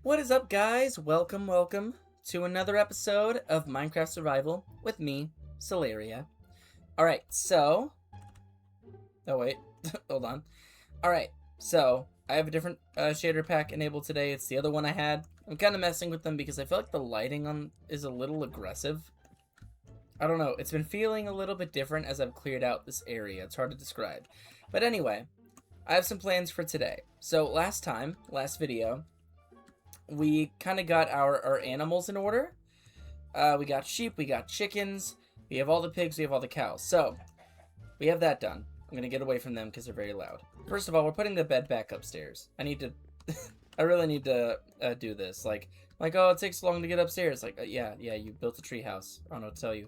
What is up, guys? Welcome to another episode of Minecraft Survival with me, Celeria. Alright, so... Oh, wait. Hold on. Alright, so I have a different shader pack enabled today. It's the other one I had. I'm kind of messing with them because I feel like the lighting on is a little aggressive. I don't know. It's been feeling a little bit different as I've cleared out this area. It's hard to describe. But anyway, I have some plans for today. So last video, we kind of got our animals in order. We got sheep, we got chickens, we have all the pigs, we have all the cows. So, we have that done. I'm going to get away from them because they're very loud. First of all, we're putting the bed back upstairs. I need to... I really need to do this. Like, oh, it takes long to get upstairs. Like, yeah, you built a tree house. I don't know what to tell you.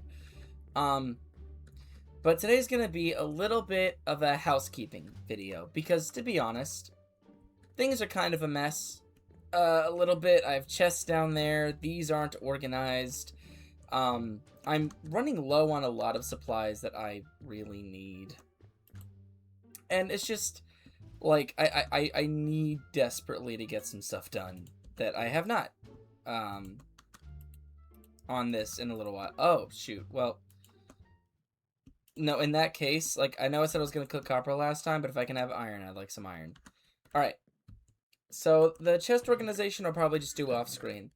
But today's going to be a little bit of a housekeeping video. Because, to be honest, things are kind of a mess. A little bit. I have chests down there. These aren't organized. I'm running low on a lot of supplies that I really need. And it's just, like, I need desperately to get some stuff done that I have not, on this in a little while. Oh, shoot. Well, no, in that case, like, I know I said I was going to cook copper last time, but if I can have iron, I'd like some iron. Alright. So, the chest organization I'll probably just do off screen.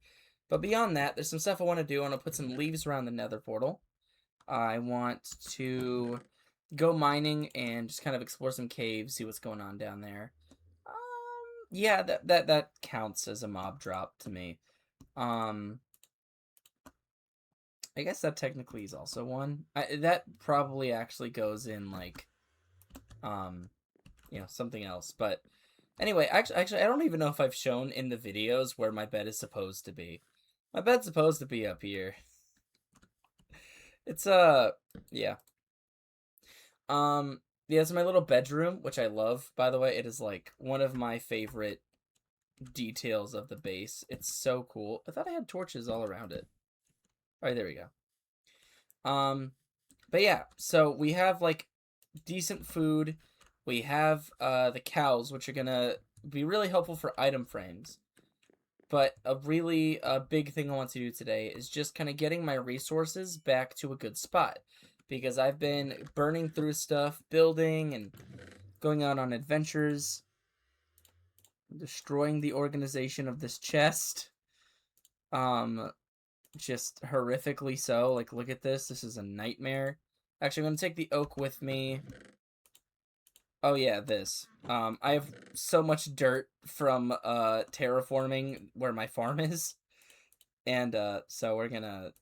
But beyond that, there's some stuff I want to do. I want to put some leaves around the nether portal. I want to go mining and just kind of explore some caves, see what's going on down there. Yeah, that counts as a mob drop to me. I guess that technically is also one. That probably actually goes in, like, you know, something else. But anyway, actually, I don't even know if I've shown in the videos where my bed is supposed to be. My bed's supposed to be up here. It's, yeah. Yeah, it's my little bedroom, which I love, by the way. It is, like, one of my favorite details of the base. It's so cool. I thought I had torches all around it. Alright, there we go. But yeah, so we have, like, decent food. We have, the cows, which are gonna be really helpful for item frames. But a really big thing I want to do today is just kind of getting my resources back to a good spot. Because I've been burning through stuff, building, and going out on adventures. Destroying the organization of this chest. Just horrifically so. Like, look at this. This is a nightmare. Actually, I'm going to take the oak with me. Oh yeah, this. I have so much dirt from terraforming where my farm is. And so we're gonna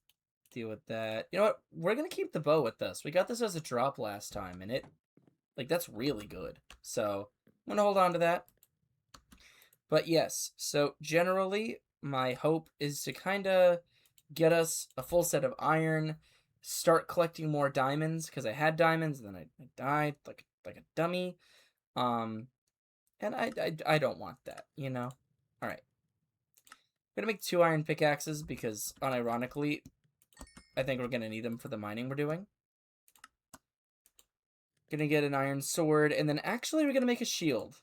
deal with that. You know what? We're gonna keep the bow with us. We got this as a drop last time, and that's really good. So I'm gonna hold on to that. But yes, so generally my hope is to kinda get us a full set of iron, start collecting more diamonds, because I had diamonds and then I died like a dummy. And I don't want that, you know? Alright. I'm gonna make 2 iron pickaxes because, unironically, I think we're gonna need them for the mining we're doing. Gonna get an iron sword, and then actually we're gonna make a shield.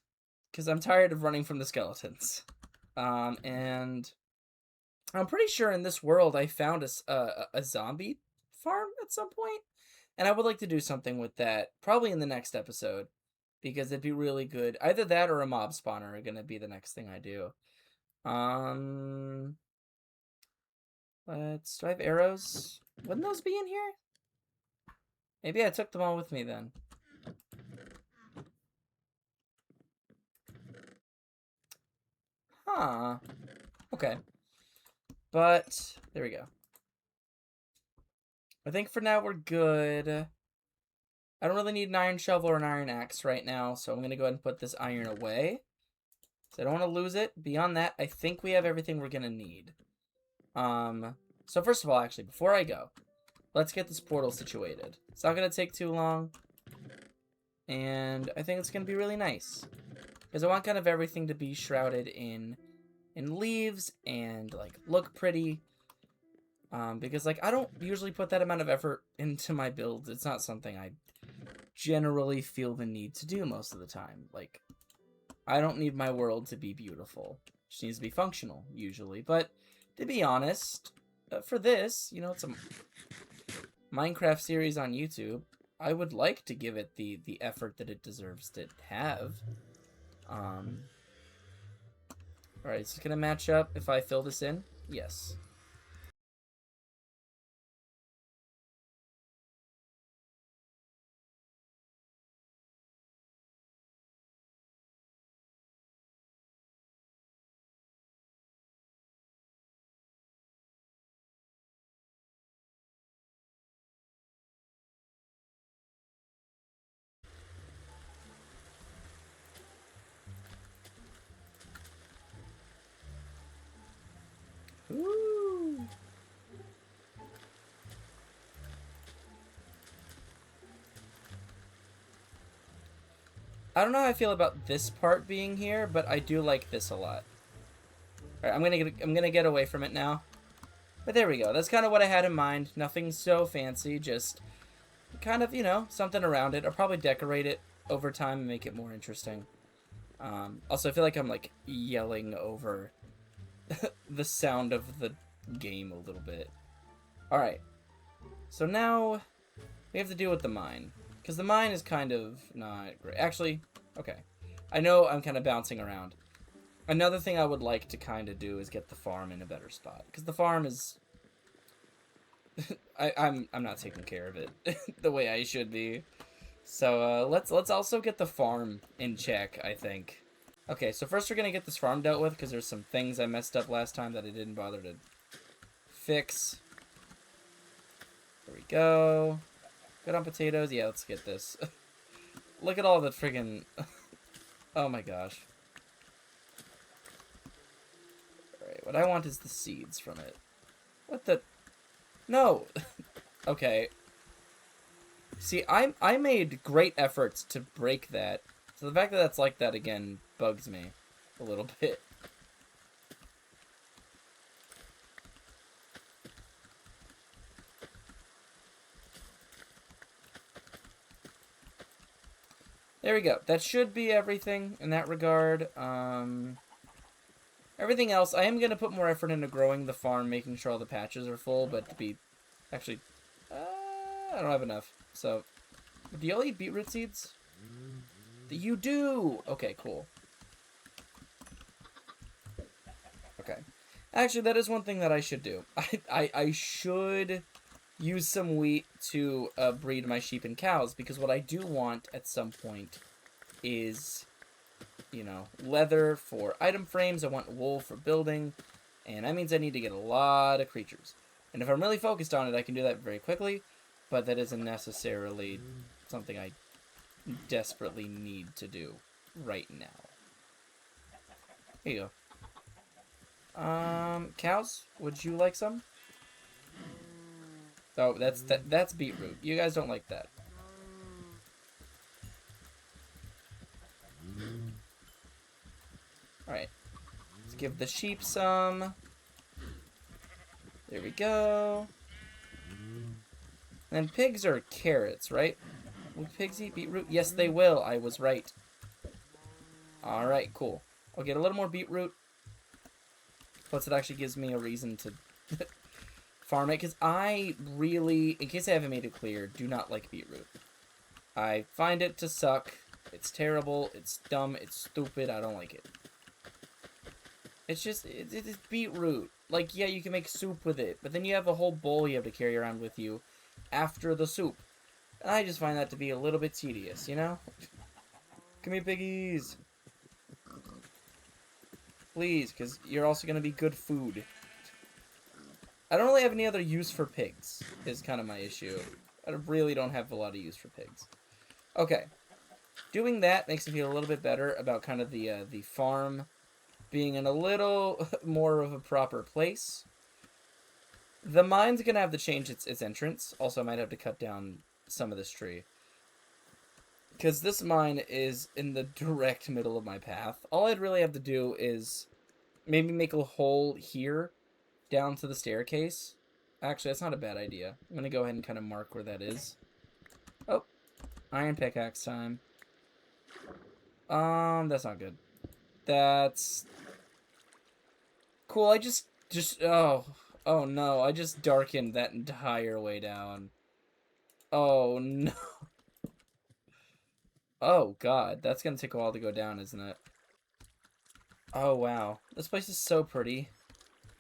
Because I'm tired of running from the skeletons. And I'm pretty sure in this world I found a zombie farm at some point. And I would like to do something with that, probably in the next episode, because it'd be really good. Either that or a mob spawner are going to be the next thing I do. Do I have arrows? Wouldn't those be in here? Maybe I took them all with me then. Huh. Okay. But, there we go. I think for now we're good. I don't really need an iron shovel or an iron axe right now, so I'm going to go ahead and put this iron away. So I don't want to lose it. Beyond that, I think we have everything we're going to need. So first of all, actually, before I go, let's get this portal situated. It's not going to take too long. And I think it's going to be really nice. Because I want kind of everything to be shrouded in leaves and, like, look pretty. Because, like, I don't usually put that amount of effort into my builds. It's not something I generally feel the need to do most of the time. Like, I don't need my world to be beautiful. Just needs to be functional, usually. But to be honest, for this, you know, it's a Minecraft series on YouTube. I would like to give it the effort that it deserves to have. Alright, is this gonna match up if I fill this in? Yes. Woo! I don't know how I feel about this part being here, but I do like this a lot. Alright, I'm gonna get away from it now. But there we go. That's kind of what I had in mind. Nothing so fancy, just kind of, you know, something around it. I'll probably decorate it over time and make it more interesting. Also, I feel like I'm, like, yelling over the sound of the game a little bit. Alright. So now we have to deal with the mine. Because the mine is kind of not great. Actually, okay. I know I'm kind of bouncing around. Another thing I would like to kind of do is get the farm in a better spot. Because the farm is... I'm not taking care of it the way I should be. So let's also get the farm in check, I think. Okay, so first we're going to get this farm dealt with because there's some things I messed up last time that I didn't bother to fix. There we go. Good on potatoes. Yeah, let's get this. Look at all the friggin... Oh my gosh. Alright, what I want is the seeds from it. What the... No! Okay. See, I made great efforts to break that. So the fact that that's like that again bugs me a little bit. There we go. That should be everything in that regard. Everything else, I am going to put more effort into growing the farm, making sure all the patches are full, but to be... Actually, I don't have enough. So, do y'all eat beetroot seeds? You do! Okay, cool. Okay. Actually, that is one thing that I should do. I should use some wheat to breed my sheep and cows, because what I do want at some point is, you know, leather for item frames. I want wool for building, and that means I need to get a lot of creatures. And if I'm really focused on it, I can do that very quickly, but that isn't necessarily something I desperately need to do right now. Here you go. Cows, would you like some? Oh, that's beetroot. You guys don't like that. Alright. Let's give the sheep some. There we go. And pigs are carrots, right? Will pigs eat beetroot? Yes, they will. I was right. Alright, cool. I'll get a little more beetroot. Plus, it actually gives me a reason to farm it. Because I really, in case I haven't made it clear, do not like beetroot. I find it to suck. It's terrible. It's dumb. It's stupid. I don't like it. It's just, it's beetroot. Like, yeah, you can make soup with it. But then you have a whole bowl you have to carry around with you after the soup. And I just find that to be a little bit tedious, you know? Come here, piggies. Please, because you're also going to be good food. I don't really have any other use for pigs, is kind of my issue. I really don't have a lot of use for pigs. Okay. Doing that makes me feel a little bit better about kind of the farm being in a little more of a proper place. The mine's going to have to change its entrance. Also, I might have to cut down some of this tree. Because this mine is in the direct middle of my path. All I'd really have to do is maybe make a hole here down to the staircase. Actually, that's not a bad idea. I'm going to go ahead and kind of mark where that is. Oh, iron pickaxe time. That's not good. That's Cool, I just, oh no, I just darkened that entire way down. Oh no. Oh god, that's gonna take a while to go down, isn't it? Oh wow, this place is so pretty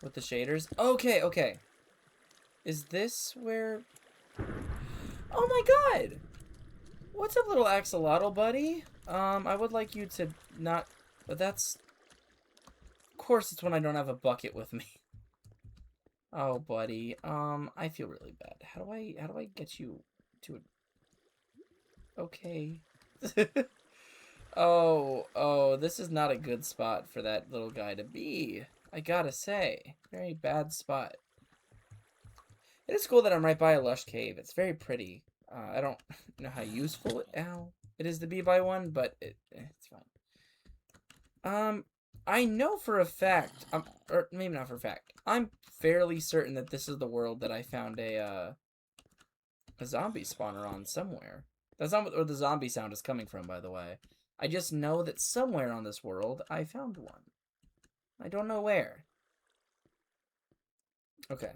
with the shaders. Okay, okay. Is this where... Oh my god! What's up, little axolotl buddy? I would like you to not... But that's... Of course it's when I don't have a bucket with me. Oh, buddy. I feel really bad. How do I get you to a... Okay. Oh, this is not a good spot for that little guy to be. I gotta say. Very bad spot. It is cool that I'm right by a lush cave. It's very pretty. I don't know how useful it is to be by one, but it's fine. I know for a fact, or maybe not for a fact, I'm fairly certain that this is the world that I found a zombie spawner on somewhere. That's not where the zombie sound is coming from, by the way. I just know that somewhere on this world I found one. I don't know where. Okay.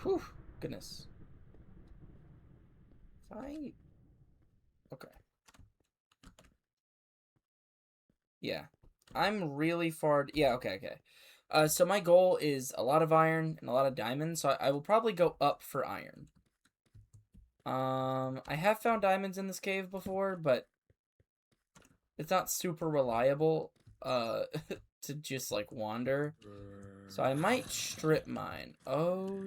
Whew, goodness. Okay. Yeah. I'm really far... Yeah, okay. So my goal is a lot of iron and a lot of diamonds, so I will probably go up for iron. I have found diamonds in this cave before, but it's not super reliable, to just, like, wander. So I might strip mine. Oh,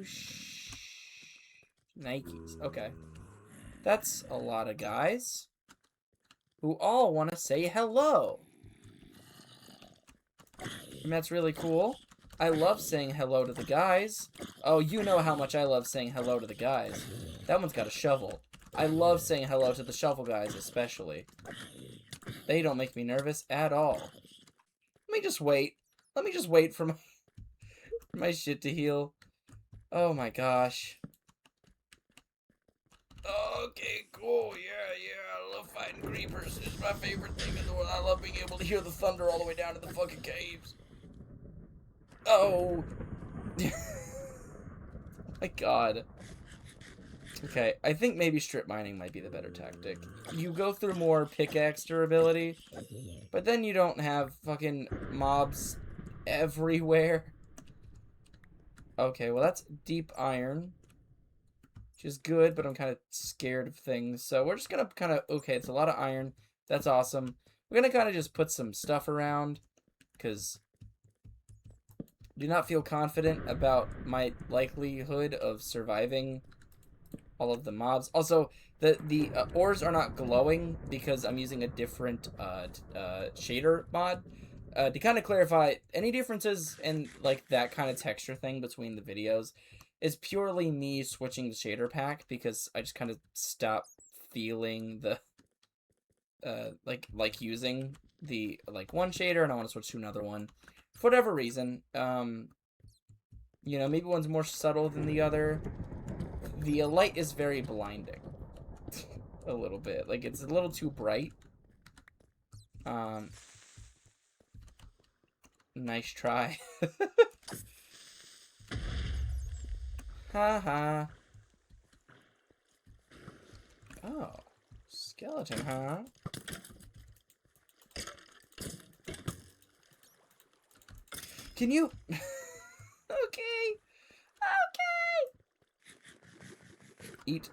Nikes. Okay. That's a lot of guys who all want to say hello. And that's really cool. I love saying hello to the guys. Oh, you know how much I love saying hello to the guys. That one's got a shovel. I love saying hello to the shovel guys, especially. They don't make me nervous at all. Let me just wait. Let me just wait for my shit to heal. Oh my gosh. Okay, cool. Yeah. I love fighting creepers. It's my favorite thing in the world. I love being able to hear the thunder all the way down to the fucking caves. Oh. My god. Okay, I think maybe strip mining might be the better tactic. You go through more pickaxe durability, but then you don't have fucking mobs everywhere. Okay, well that's deep iron, which is good, but I'm kind of scared of things. So we're just gonna kind of... Okay, it's a lot of iron. That's awesome. We're gonna kind of just put some stuff around, because I do not feel confident about my likelihood of surviving all of the mobs. Also, the ores are not glowing because I'm using a different shader mod. To kind of clarify, any differences in like that kind of texture thing between the videos is purely me switching the shader pack, because I just kind of stopped feeling the like using the one shader, and I want to switch to another one for whatever reason. You know, maybe one's more subtle than the other. The light is very blinding. A little bit. Like, it's a little too bright. Nice try. Haha. Oh. Skeleton, huh? Can you... Okay. Eat.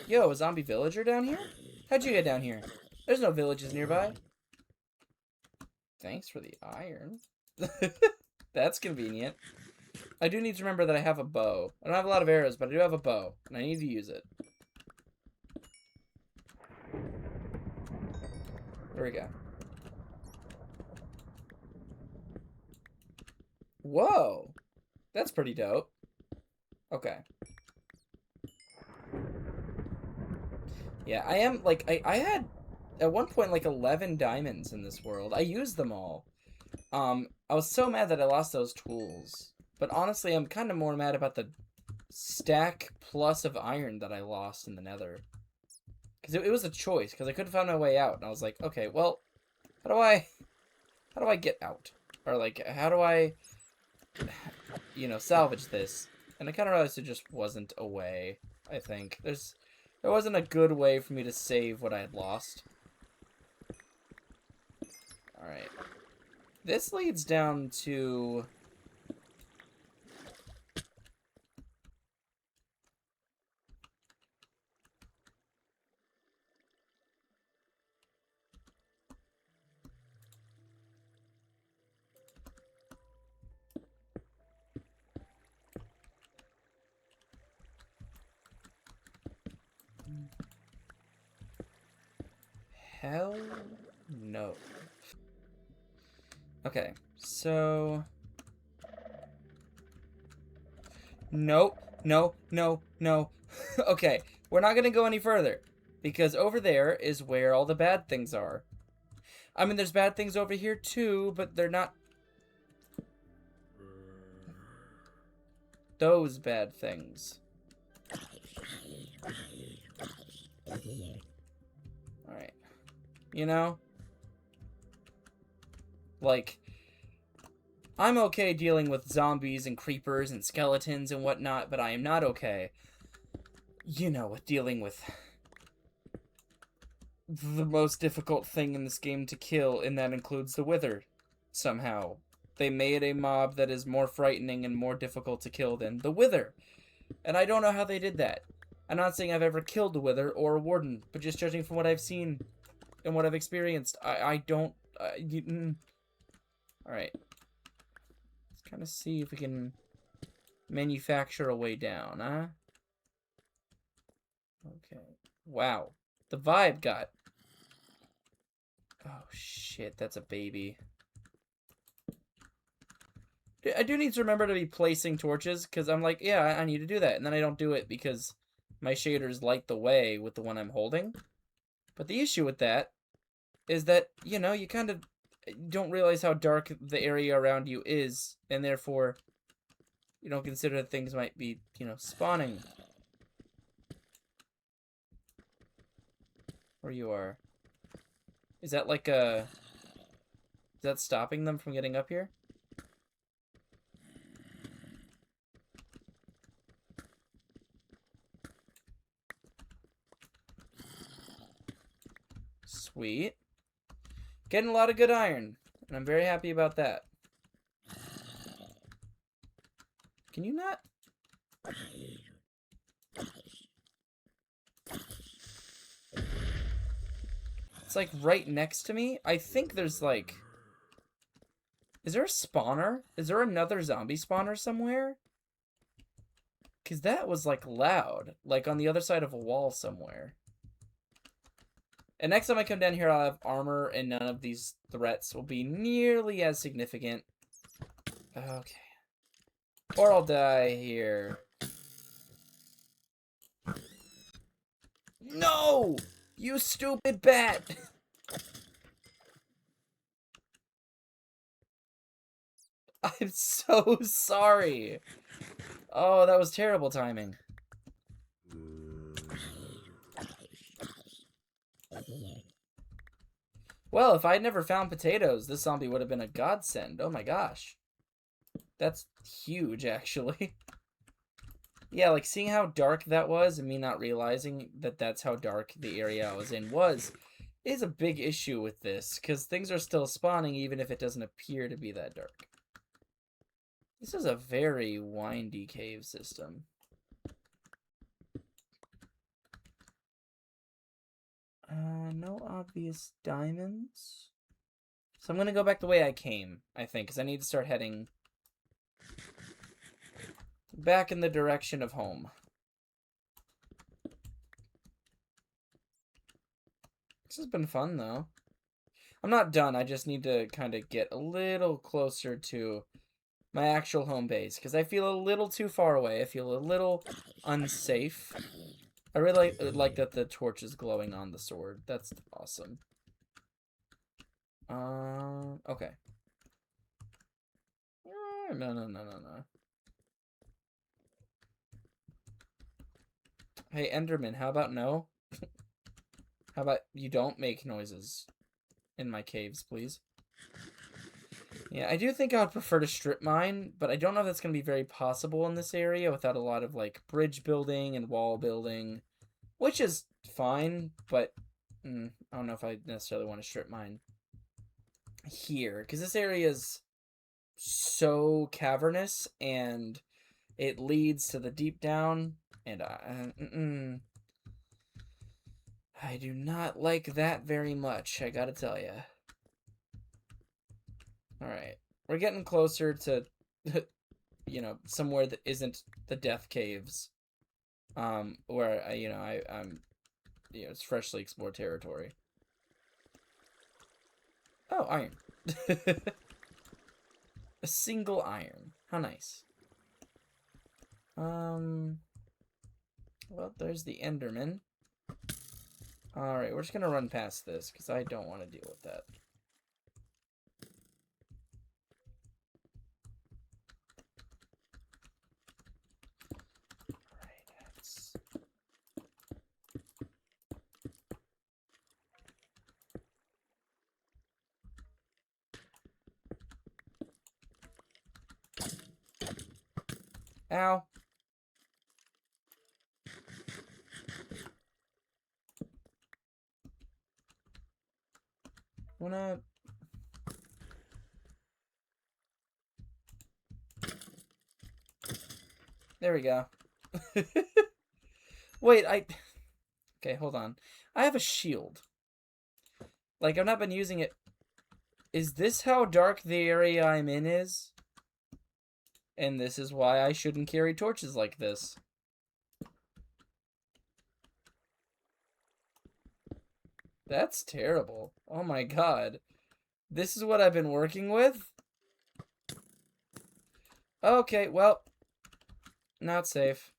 Yo, a zombie villager down here? How'd you get down here? There's no villages nearby. Thanks for the iron. That's convenient. I do need to remember that I have a bow. I don't have a lot of arrows, but I do have a bow, and I need to use it. There we go. Whoa! That's pretty dope. Okay. Yeah, I am, like, I had, at one point, like, 11 diamonds in this world. I used them all. I was so mad that I lost those tools. But honestly, I'm kind of more mad about the stack plus of iron that I lost in the nether. Because it was a choice, because I couldn't find my way out. And I was like, okay, well, how do I How do I get out? Or, like, how do I, you know, salvage this? And I kind of realized it just wasn't a way, I think. There wasn't a good way for me to save what I had lost. Alright. This leads down to... Hell no. Okay, so... Nope. No, no, no. Okay, we're not gonna go any further. Because over there is where all the bad things are. I mean, there's bad things over here too, but they're not... those bad things. Alright. You know? Like... I'm okay dealing with zombies and creepers and skeletons and whatnot, but I am not okay, you know, with dealing with the most difficult thing in this game to kill, and that includes the Wither, somehow. They made a mob that is more frightening and more difficult to kill than the Wither, and I don't know how they did that. I'm not saying I've ever killed a Wither or a Warden, but just judging from what I've seen and what I've experienced, I don't... Alright. Kind of see if we can manufacture a way down, huh? Okay. Wow. The vibe got... oh, shit. That's a baby. I do need to remember to be placing torches, because I'm like, yeah, I need to do that. And then I don't do it because my shaders light the way with the one I'm holding. But the issue with that is that, you know, you kind of don't realize how dark the area around you is, and therefore you don't consider that things might be, you know, spawning where you are. Is that like a... is that stopping them from getting up here? Sweet. Getting a lot of good iron, and I'm very happy about that. Can you not? It's like right next to me. I think there's like... is there a spawner? Is there another zombie spawner somewhere? Because that was like loud. Like on the other side of a wall somewhere. And next time I come down here, I'll have armor, and none of these threats will be nearly as significant. Okay. Or I'll die here. No! You stupid bat! I'm so sorry. Oh, that was terrible timing. Well, if I'd never found potatoes, this zombie would have been a godsend. Oh my gosh. That's huge, actually. Yeah, like, seeing how dark that was and me not realizing that that's how dark the area I was in is a big issue with this, because things are still spawning even if it doesn't appear to be that dark. This is a very windy cave system. No obvious diamonds. So I'm gonna go back the way I came, I think, because I need to start heading back in the direction of home. This has been fun, though. I'm not done. I just need to kind of get a little closer to my actual home base, because I feel a little too far away. I feel a little unsafe. I really like that the torch is glowing on the sword. That's awesome. Okay. No. Hey, Enderman, how about no? How about you don't make noises in my caves, please? Yeah, I do think I would prefer to strip mine, but I don't know if that's going to be very possible in this area without a lot of, like, bridge building and wall building, which is fine, but I don't know if I necessarily want to strip mine here, because this area is so cavernous, and it leads to the deep down, and I do not like that very much, I gotta tell you. Alright, we're getting closer to, you know, somewhere that isn't the death caves, where, I'm, you know, it's freshly explored territory. Oh, iron. A single iron. How nice. Well, there's the Enderman. Alright, we're just gonna run past this, because I don't want to deal with that. Ow. Wanna... There we go. Wait, Okay, hold on. I have a shield. Like, I've not been using it. Is this how dark the area I'm in is? And this is why I shouldn't carry torches like this. That's terrible. Oh my god. This is what I've been working with? Okay, well. Not safe.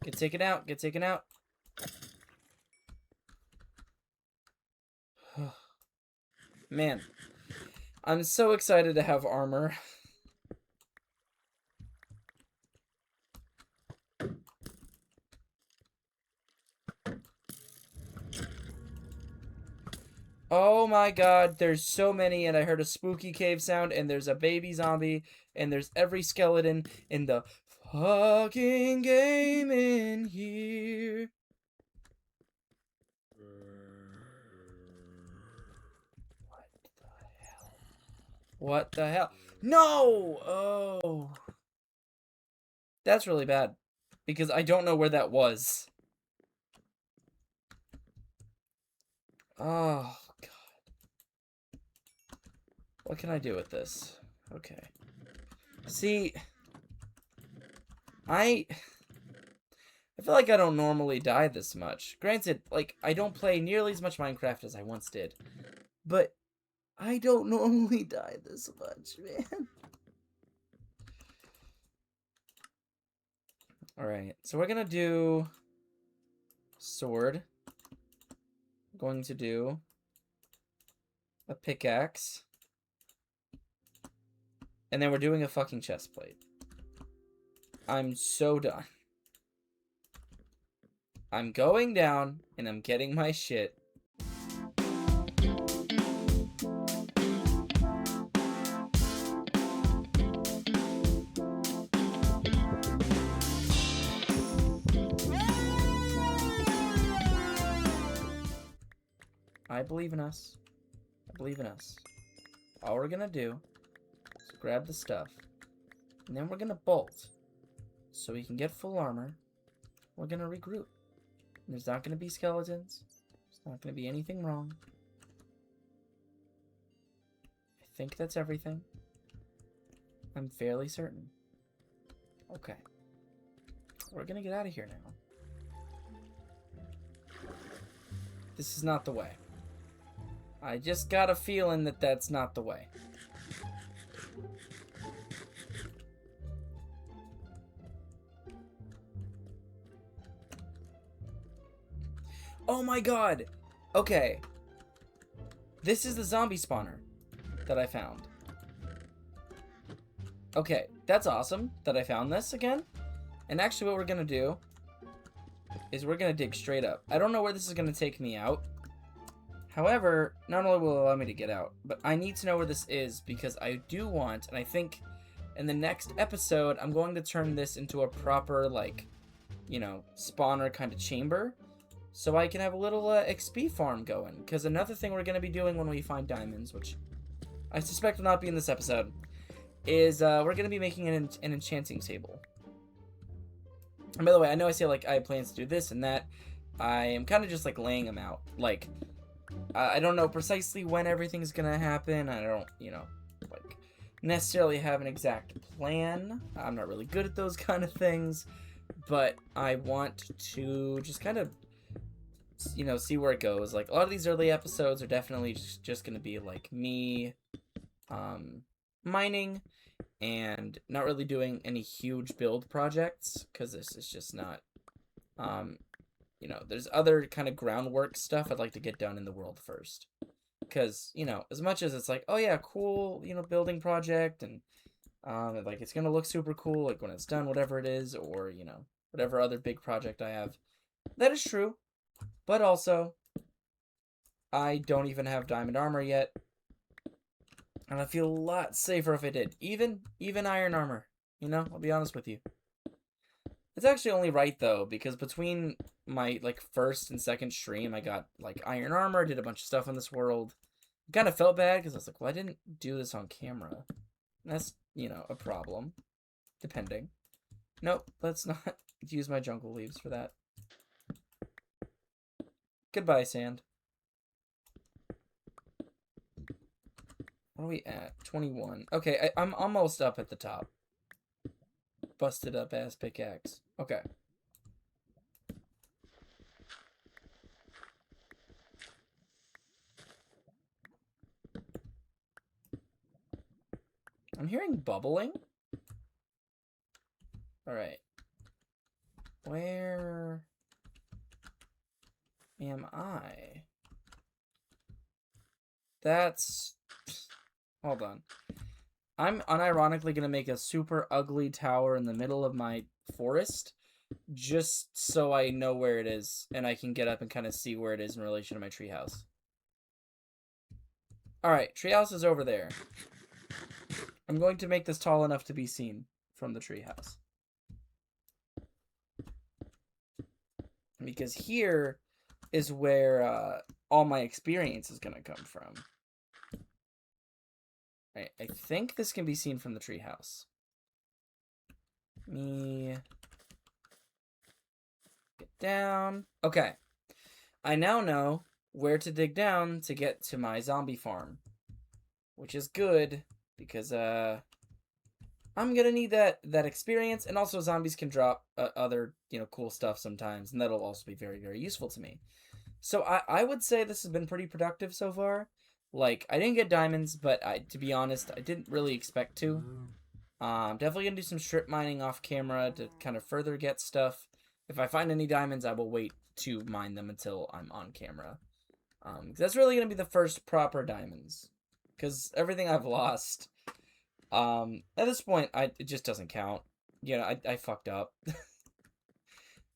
Get taken out. Get taken out. Man. I'm so excited to have armor. Oh my god, there's so many, and I heard a spooky cave sound, and there's a baby zombie, and there's every skeleton in the fucking game in here. What the hell? What the hell? No! Oh. That's really bad, because I don't know where that was. Oh, God. What can I do with this? Okay. See, I feel like I don't normally die this much. Granted, like, I don't play nearly as much Minecraft as I once did. But I don't normally die this much, man. Alright, so we're gonna do sword. I'm going to do a pickaxe. And then we're doing a fucking chest plate. I'm so done. I'm going down, and I'm getting my shit. I believe in us. I believe in us. All we're gonna do is grab the stuff, and then we're gonna bolt so we can get full armor. We're gonna regroup. There's not gonna be skeletons. There's not gonna be anything wrong. I think that's everything. I'm fairly certain. Okay. We're gonna get out of here now. This is not the way. I just got a feeling that that's not the way. Oh my god! Okay. This is the zombie spawner that I found. Okay, that's awesome that I found this again. And actually what we're gonna do is we're gonna dig straight up. I don't know where this is gonna take me out. However, not only will it allow me to get out, but I need to know where this is because I do want, and I think in the next episode, I'm going to turn this into a proper, like, you know, spawner kind of chamber. So I can have a little XP farm going. Because another thing we're going to be doing when we find diamonds, which I suspect will not be in this episode, is we're going to be making an enchanting table. And by the way, I know I say, like, I have plans to do this and that. I am kind of just, like, laying them out. Like, I don't know precisely when everything's going to happen. I don't, you know, like, necessarily have an exact plan. I'm not really good at those kind of things. But I want to just kind of, you know, see where it goes. Like, a lot of these early episodes are definitely just going to be, like, me mining and not really doing any huge build projects because this is just not, you know, there's other kind of groundwork stuff I'd like to get done in the world first. Because, you know, as much as it's like, oh yeah, cool, you know, building project and, like, it's going to look super cool, like, when it's done, whatever it is, or, you know, whatever other big project I have. That is true. But also, I don't even have diamond armor yet. And I feel a lot safer if I did. Even iron armor. You know, I'll be honest with you. It's actually only right, though, because between my, like, first and second stream, I got, like, iron armor, did a bunch of stuff in this world. Kind of felt bad, because I was like, well, I didn't do this on camera. And that's, you know, a problem. Depending. Nope, let's not use my jungle leaves for that. Goodbye, sand. What are we at? 21. Okay, I'm almost up at the top. Busted up ass pickaxe. Okay. I'm hearing bubbling. Alright. Where am I? That's... Hold on. I'm unironically going to make a super ugly tower in the middle of my forest just so I know where it is and I can get up and kind of see where it is in relation to my treehouse. Alright, treehouse is over there. I'm going to make this tall enough to be seen from the treehouse. Because here is where all my experience is going to come from. Right, I think this can be seen from the treehouse. Me get down. Okay. I now know where to dig down to get to my zombie farm. Which is good, because I'm gonna need that experience, and also zombies can drop other, you know, cool stuff sometimes, and that'll also be very, very useful to me. So I would say this has been pretty productive so far. Like, I didn't get diamonds, but to be honest, I didn't really expect to. Definitely gonna do some strip mining off camera to kind of further get stuff. If I find any diamonds, I will wait to mine them until I'm on camera. That's really gonna be the first proper diamonds. Because everything I've lost, at this point, it just doesn't count. You know, I fucked up.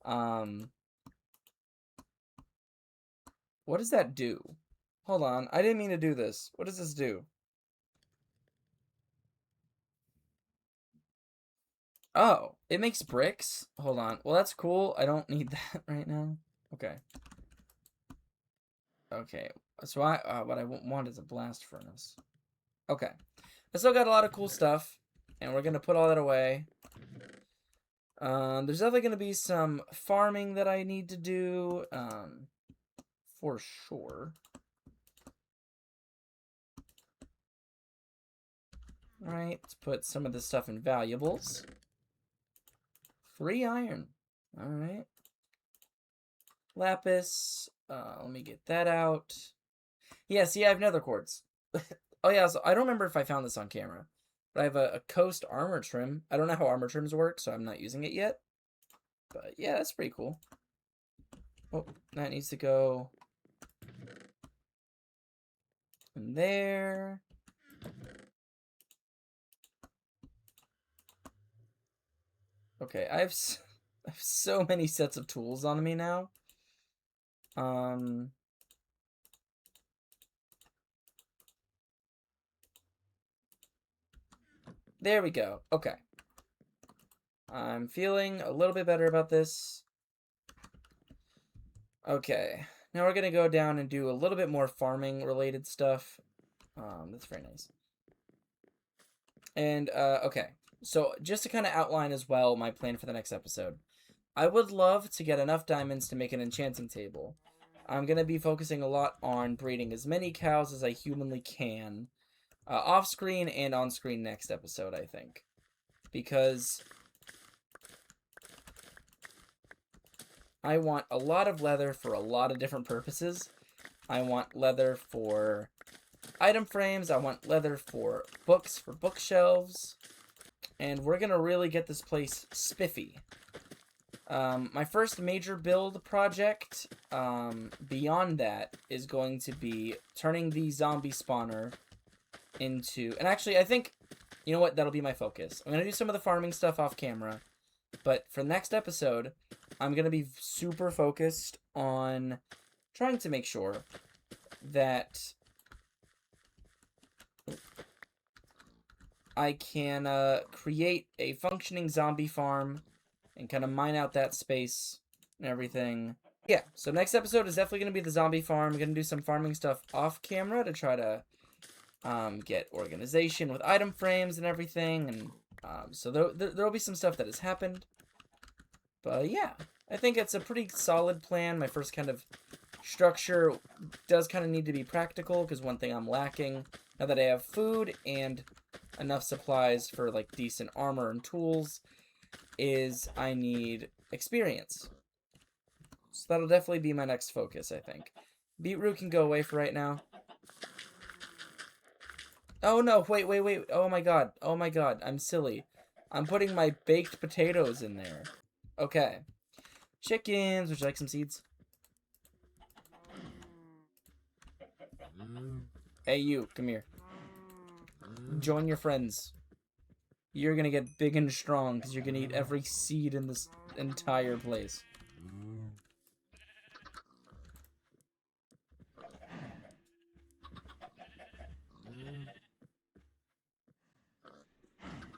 What does that do? Hold on, I didn't mean to do this. What does this do? Oh, it makes bricks? Hold on. Well, that's cool. I don't need that right now. Okay. Okay. So what I want is a blast furnace. Okay. I still got a lot of cool stuff, and we're gonna put all that away. There's definitely gonna be some farming that I need to do, for sure. Alright, let's put some of this stuff in valuables. Free iron. Alright. Lapis. Let me get that out. Yeah, see, I have nether quartz. Oh yeah, so I don't remember if I found this on camera. But I have a coast armor trim. I don't know how armor trims work, so I'm not using it yet. But yeah, that's pretty cool. Oh, that needs to go in there. Okay, I have so many sets of tools on me now. There we go. Okay. I'm feeling a little bit better about this. Okay. Now we're going to go down and do a little bit more farming related stuff. That's very nice. And, okay. So just to kind of outline as well my plan for the next episode. I would love to get enough diamonds to make an enchanting table. I'm going to be focusing a lot on breeding as many cows as I humanly can. Off-screen and on-screen next episode, I think. Because I want a lot of leather for a lot of different purposes. I want leather for item frames. I want leather for books, for bookshelves. And we're going to really get this place spiffy. My first major build project, beyond that, is going to be turning the zombie spawner into... And actually, I think, you know what, that'll be my focus. I'm going to do some of the farming stuff off camera. But for the next episode, I'm going to be super focused on trying to make sure that I can create a functioning zombie farm and kind of mine out that space and everything. Yeah, so next episode is definitely going to be the zombie farm. I'm going to do some farming stuff off camera to try to get organization with item frames and everything. And so there'll be some stuff that has happened. But yeah, I think it's a pretty solid plan. My first kind of structure does kind of need to be practical, because one thing I'm lacking, now that I have food and enough supplies for like decent armor and tools, is I need experience. So that'll definitely be my next focus, I think. Beetroot can go away for right now. Oh no, wait. Oh my god, I'm silly. I'm putting my baked potatoes in there. Okay. Chickens, would you like some seeds? Hey you, come here. Join your friends. You're gonna get big and strong, because you're gonna eat every seed in this entire place.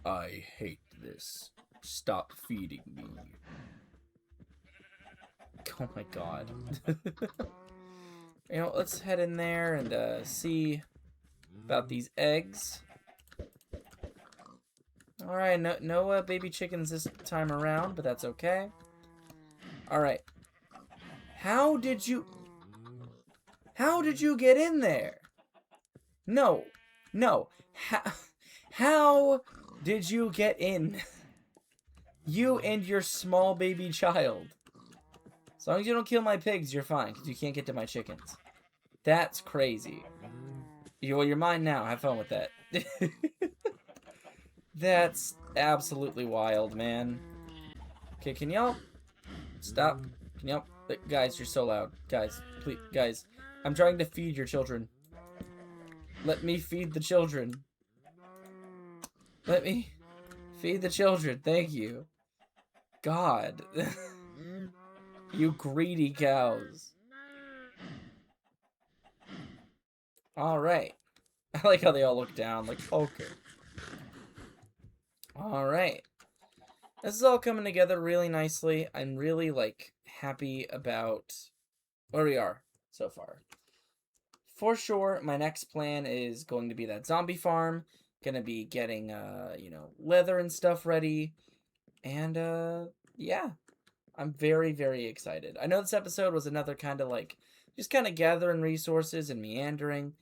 I hate this. Stop feeding me. Oh my god. You know, let's head in there and see about these eggs. Alright, no baby chickens this time around, but that's okay. Alright. How did you get in there? No. How did you get in? You and your small baby child. As long as you don't kill my pigs, you're fine, because you can't get to my chickens. That's crazy. Well, you're mine now. Have fun with that. That's absolutely wild, man. Okay, can y'all stop? Can y'all... Guys, you're so loud. Guys, please. Guys, I'm trying to feed your children. Let me feed the children. Let me feed the children. Thank you. God. You greedy cows. Alright. I like how they all look down. Like, okay. Alright. This is all coming together really nicely. I'm really, like, happy about where we are so far. For sure, my next plan is going to be that zombie farm. Gonna be getting, you know, leather and stuff ready. And, yeah. I'm very, very excited. I know this episode was another kind of, like, just kind of gathering resources and meandering.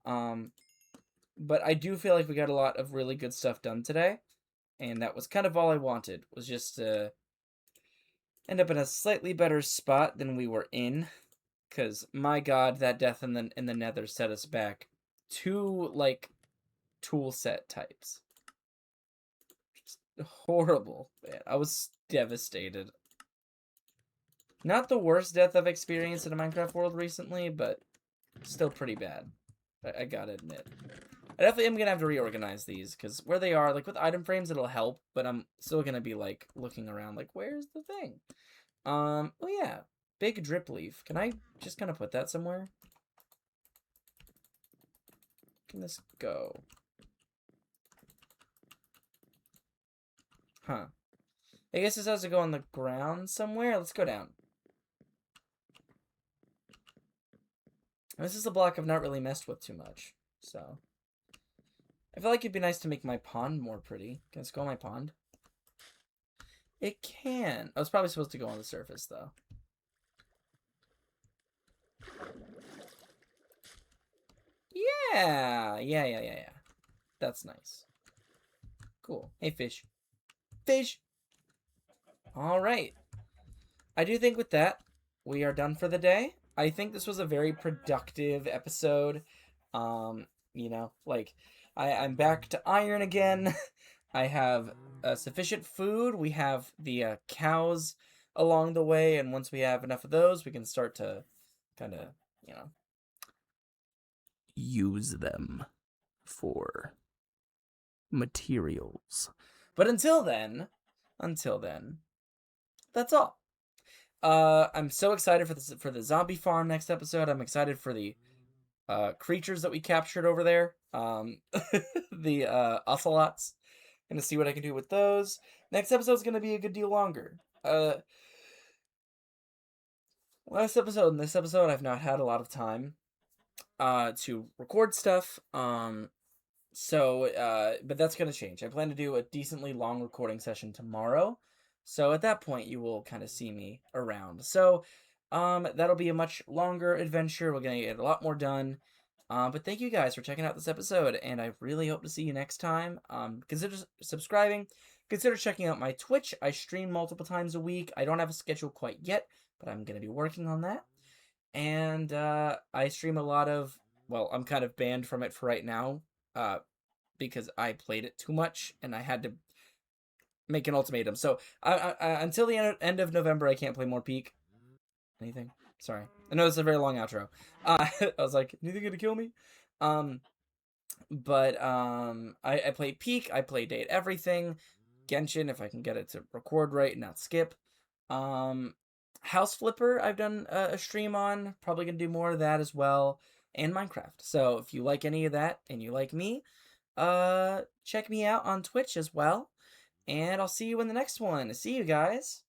But I do feel like we got a lot of really good stuff done today. And that was kind of all I wanted, was just to end up in a slightly better spot than we were in. Because, my god, that death in the nether set us back 2, like, tool set types. Just horrible, man. I was devastated. Not the worst death I've experienced in a Minecraft world recently, but still pretty bad. I gotta admit. I definitely am gonna have to reorganize these, because where they are, like with item frames, it'll help, but I'm still gonna be like looking around, like where's the thing? Oh yeah, big drip leaf. Can I just kind of put that somewhere? Can this go? Huh. I guess this has to go on the ground somewhere. Let's go down. This is a block I've not really messed with too much, so I feel like it'd be nice to make my pond more pretty. Can this go on my pond? It can. Oh, it's probably supposed to go on the surface, though. Yeah. That's nice. Cool. Hey, fish. Fish! All right. I do think with that, we are done for the day. I think this was a very productive episode. You know, like, I'm back to iron again. I have sufficient food. We have the cows along the way, and once we have enough of those, we can start to kind of, you know, use them for materials. But until then, that's all. I'm so excited for the zombie farm next episode. I'm excited for the creatures that we captured over there. The ocelots. Gonna see what I can do with those. Next episode's gonna be a good deal longer. Last episode and this episode, I've not had a lot of time to record stuff. But that's gonna change. I plan to do a decently long recording session tomorrow. So at that point, you will kind of see me around. So, that'll be a much longer adventure. We're gonna get a lot more done. But thank you guys for checking out this episode, and I really hope to see you next time. Consider subscribing. Consider checking out my Twitch. I stream multiple times a week. I don't have a schedule quite yet, but I'm gonna be working on that. And I stream a lot of. Well, I'm kind of banned from it for right now, because I played it too much, and I had to make an ultimatum. So until the end of November, I can't play more Peak. Anything? Sorry. I know this is a very long outro. I was like, anything gonna kill me? I play Peak. I play Date Everything. Genshin, if I can get it to record right and not skip. House Flipper, I've done a stream on. Probably gonna do more of that as well. And Minecraft. So if you like any of that and you like me, check me out on Twitch as well. And I'll see you in the next one. See you guys.